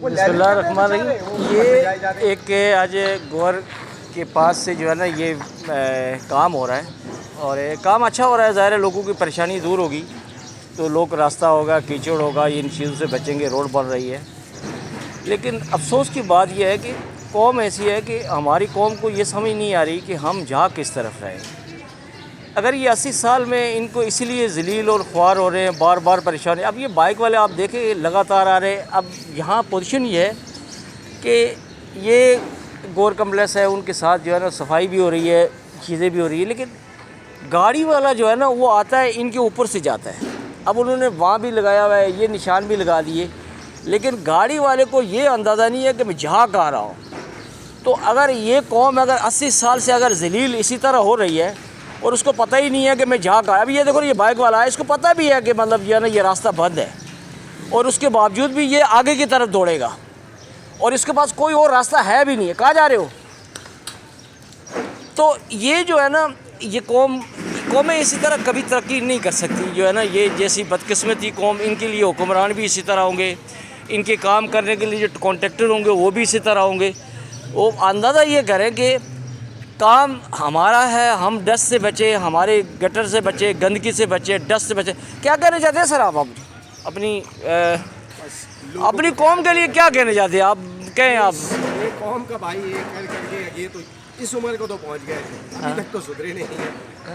बिस्मिल्लाहिर्रहमानिर्रहीम। ये एक आज गौर के पास से जो है ना ये काम हो रहा है और ये काम अच्छा हो रहा है। ज़ाहिर है लोगों की परेशानी दूर होगी तो लोग रास्ता होगा, कीचड़ होगा, इन चीज़ों से बचेंगे। रोड बन रही है, लेकिन अफसोस की बात यह है कि कौम ऐसी है कि हमारी कौम को ये समझ नहीं आ रही कि हम जा किस तरफ रहें। अगर ये 80 साल में इनको इसीलिए ज़लील और ख्वार हो रहे हैं, बार बार परेशानी। अब ये बाइक वाले आप देखें लगातार आ रहे हैं। अब यहाँ पोजीशन ये है कि ये गौर कम्प्लेक्स है, उनके साथ जो है ना सफाई भी हो रही है, चीज़ें भी हो रही है, लेकिन गाड़ी वाला जो है ना वो आता है इनके ऊपर से जाता है। अब उन्होंने वहाँ भी लगाया हुआ है, ये निशान भी लगा दिए, लेकिन गाड़ी वाले को ये अंदाज़ा नहीं है कि मैं जहाँ आ रहा हूँ। तो अगर ये कौम अगर 80 साल से अगर ज़लील इसी तरह हो रही है और उसको पता ही नहीं है कि मैं जहाँ का। अब ये देखो ये बाइक वाला है, इसको पता भी है कि मतलब जो है ना ये रास्ता बंद है, और उसके बावजूद भी ये आगे की तरफ दौड़ेगा और इसके पास कोई और रास्ता है भी नहीं है। कहाँ जा रहे हो? तो ये जो है ना ये कौमें इसी तरह कभी तरक्की नहीं कर सकती। जो है ना ये जैसी बदकिस्मती कौम, इनके लिए हुक्मरान भी इसी तरह होंगे, इनके काम करने के लिए जो कॉन्ट्रैक्टर होंगे वो भी इसी तरह होंगे। वो अंदाज़ा ये करें कि काम हमारा है, हम डस्ट से बचे, हमारे गटर से बचे, गंदगी से बचे, डस्ट से बचे। क्या कहना चाहते हैं सर आप अपनी कौम के लिए क्या कहना चाहते हैं? आप कहें आप ये कौम का भाई ये कर करके ये तो इस उम्र को तो पहुंच गए, अभी तक तो सुधरे नहीं है।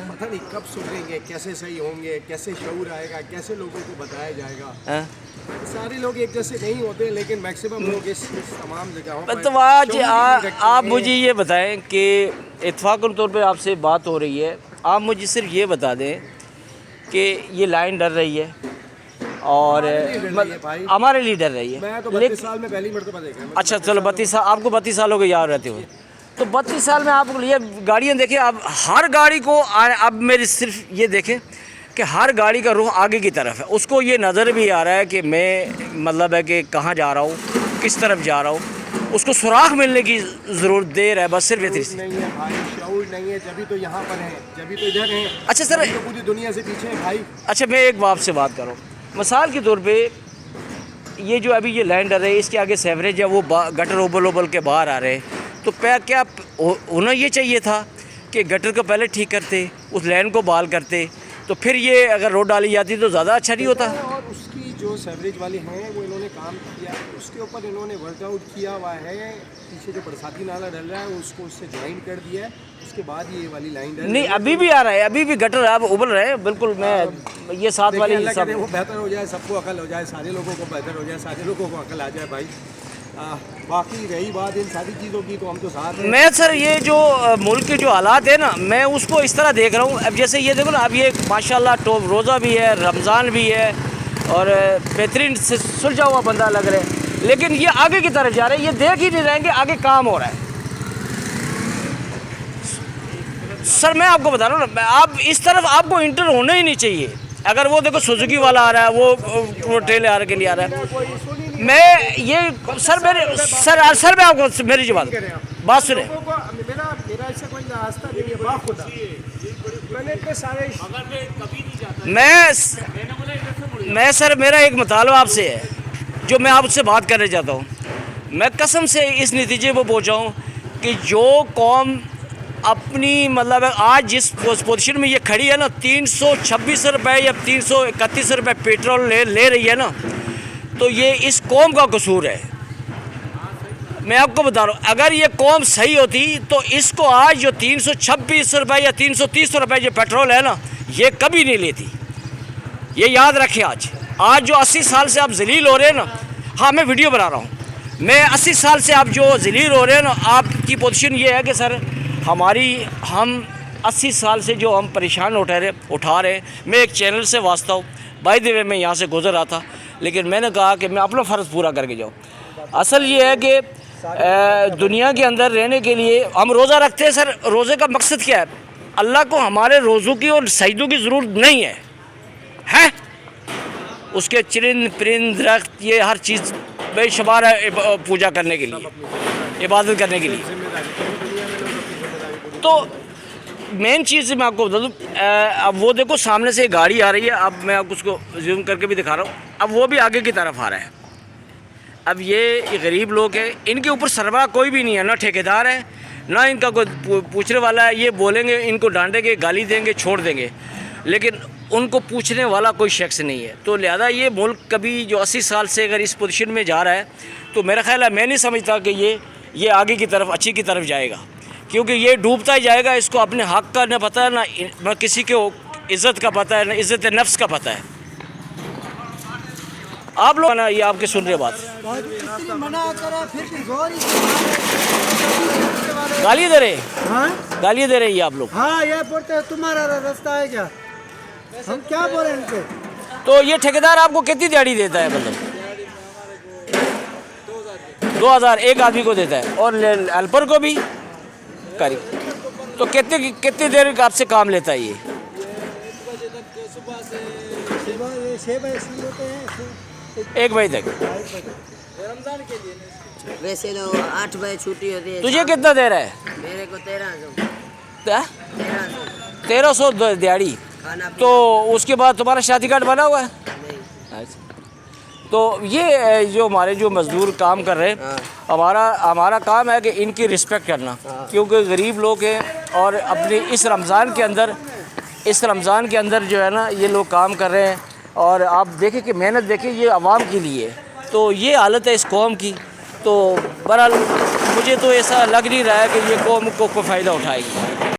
पता नहीं कब सुधरेंगे, कैसे सही होंगे, कैसे शऊर आएगा, कैसे लोगों को बताया जाएगा। सारे लोग एक जैसे नहीं होते, लेकिन मैक्सिमम लोग इस तमाम जगहों पर। तो आज आप मुझे ये बताएं कि इत्तेफाकन तौर पे आपसे बात हो रही है, आप मुझे सिर्फ ये बता दें कि ये लाइन डर रही है और हमारे लिए डर रही है। मैं तो 32 साल में पहली मरतबा देखा। अच्छा चलो 32 साल, आपको 32 साल हो गए याद रहते हो। तो 32 साल में आप ये गाड़ियाँ देखें, अब हर गाड़ी को अब मेरी सिर्फ ये देखें कि हर गाड़ी का रुख आगे की तरफ है। उसको ये नज़र भी आ रहा है कि मैं मतलब है कि कहाँ जा रहा हूँ, किस तरफ जा रहा हूँ। उसको सुराख मिलने की ज़रूरत देर है, बस सिर्फ इतनी नहीं है भाई, शऊर नहीं है, जभी तो यहाँ पर है, जभी तो इधर है। अच्छा सर, तो पूरी दुनिया से पीछे है भाई। अच्छा मैं एक बात से बात करूँ, मिसाल के तौर पे ये जो अभी ये लैंडर है इसके आगे सेवरेज है, वो गटर उबल के बाहर आ रहे हैं। तो क्या होना ये चाहिए था कि गटर को पहले ठीक करते, उस लाइन को बहाल करते, तो फिर ये अगर रोड डाली जाती तो ज़्यादा अच्छा नहीं होता। और उसकी जो सेवरेज वाले हैं वो इन्होंने काम किया, उसके ऊपर इन्होंने वर्कआउट किया हुआ है। पीछे जो बरसाती नाला डल रहा है उसको उससे ज्वाइन कर दिया है, उसके बाद ये वाली लाइन डल नहीं अभी भी आ रहा है, अभी भी गटर अब उबल रहे हैं। बिल्कुल मैं ये साथ वाली सब वो बेहतर हो जाए, सबको अकल हो जाए, सारे लोगों को बेहतर हो जाए, सारे लोगों को अकल आ जाए भाई। बाकी रही बात इन सारी चीज़ों की तो हम तो साथ हैं। मैं सर ये जो मुल्क के जो हालात है ना, मैं उसको इस तरह देख रहा हूँ। अब जैसे ये देखो ना, अब ये माशाल्लाह रोज़ा भी है, रमज़ान भी है और बेहतरीन से सुलझा हुआ बंदा लग रहा है, लेकिन ये आगे की तरफ जा रहे हैं। ये देख ही नहीं रहेंगे आगे काम हो रहा है। सर मैं आपको बता रहा हूँ ना, आप इस तरफ आपको इंटर होना ही नहीं चाहिए। अगर वो देखो सुजुकी वाला आ रहा है, वो ट्रेलर के लिए आ रहा है। मैं ये सर मैं आपको मेरी जो बात सुने, मेरा ऐसा कोई रास्ता नहीं है बाखुदा। मैंने इतने सारे मैं सर मेरा एक मुतालबा आपसे है जो मैं आपसे बात करना चाहता हूँ। मैं कसम से इस नतीजे पर पहुँचा हूँ कि जो कौम अपनी मतलब आज जिस पोजीशन में ये खड़ी है ना, 326 रुपये या 331 रुपये पेट्रोल ले रही है ना, तो ये इस कौम का कसूर है। मैं आपको बता रहा हूँ, अगर ये कौम सही होती तो इसको आज जो 326 रुपये या 330 रुपये जो पेट्रोल है ना, ये कभी नहीं लेती। ये याद रखें। आज जो 80 साल से आप जलील हो रहे हैं ना, हाँ मैं वीडियो बना रहा हूँ, मैं 80 साल से आप जो जलील हो रहे हैं ना, आपकी पोजीशन ये है कि सर हम 80 साल से जो हम परेशान उठा रहे। मैं एक चैनल से वास्ता हूँ, बाय द वे मैं यहाँ से गुजर रहा था, लेकिन मैंने कहा कि मैं अपना फ़र्ज़ पूरा करके जाऊँ। असल ये है कि दुनिया के अंदर रहने के लिए हम रोज़ा रखते हैं। सर रोज़े का मकसद क्या है? अल्लाह को हमारे रोज़ों की और सजदों की ज़रूरत नहीं है उसके चरिंद परिंद दरख्त ये हर चीज़ बेशुमार है पूजा करने के लिए, इबादत करने के लिए। तो मेन चीज़ मैं आपको बता दूँ, अब वो देखो सामने से गाड़ी आ रही है। अब मैं आपको उसको जूम करके भी दिखा रहा हूँ। अब वो भी आगे की तरफ आ रहा है। अब ये गरीब लोग हैं, इनके ऊपर सरबराह कोई भी नहीं है, ना ठेकेदार है ना इनका कोई पूछने वाला है। ये बोलेंगे, इनको डांटेंगे, गाली देंगे, छोड़ देंगे, लेकिन उनको पूछने वाला कोई शख्स नहीं है। तो लिहाजा ये मुल्क कभी जो 80 साल से अगर इस पोजीशन में जा रहा है, तो मेरा ख्याल है, मैं नहीं समझता कि ये आगे की तरफ, अच्छी की तरफ जाएगा, क्योंकि ये डूबता ही जाएगा। इसको अपने हक़ का न पता है, ना किसी को इज़्ज़त का पता है, ना इज़्ज़त नफ्स का पता है। आप लोग ना, ये आपके सुन रहे बात, मना करा फिर भी जोर गाली दे रहे, हाँ गाली दे रहे हैं ये आप लोग। हाँ ये बोलते हैं तुम्हारा रास्ता है क्या, हम क्या बोले इनसे। तो ये ठेकेदार आपको कितनी दिहाड़ी देता है? मतलब 2000 एक आदमी को देता है, और हेल्पर को भी करीब। तो कितनी देर आपसे काम लेता है ये? सुबह 6 बजे शुरू होते हैं, 1 बजे तक। वैसे तो 8 बजे छुट्टी होती है। तुझे कितना दे रहा है? मेरे को 1300 1300 दिहाड़ी। खाना तो उसके बाद तुम्हारा शादी कार्ड बना हुआ है? नहीं। अच्छा। तो ये जो हमारे जो मज़दूर काम कर रहे हैं, हमारा काम है कि इनकी रिस्पेक्ट करना, क्योंकि गरीब लोग हैं और अपनी इस रमज़ान के अंदर जो है ना, ये लोग काम कर रहे हैं। और आप देखें कि मेहनत देखें, ये आवाम के लिए। तो ये हालत है इस कौम की। तो बहरहाल मुझे तो ऐसा लग नहीं रहा है कि ये कौम को कोई फ़ायदा उठाएगी।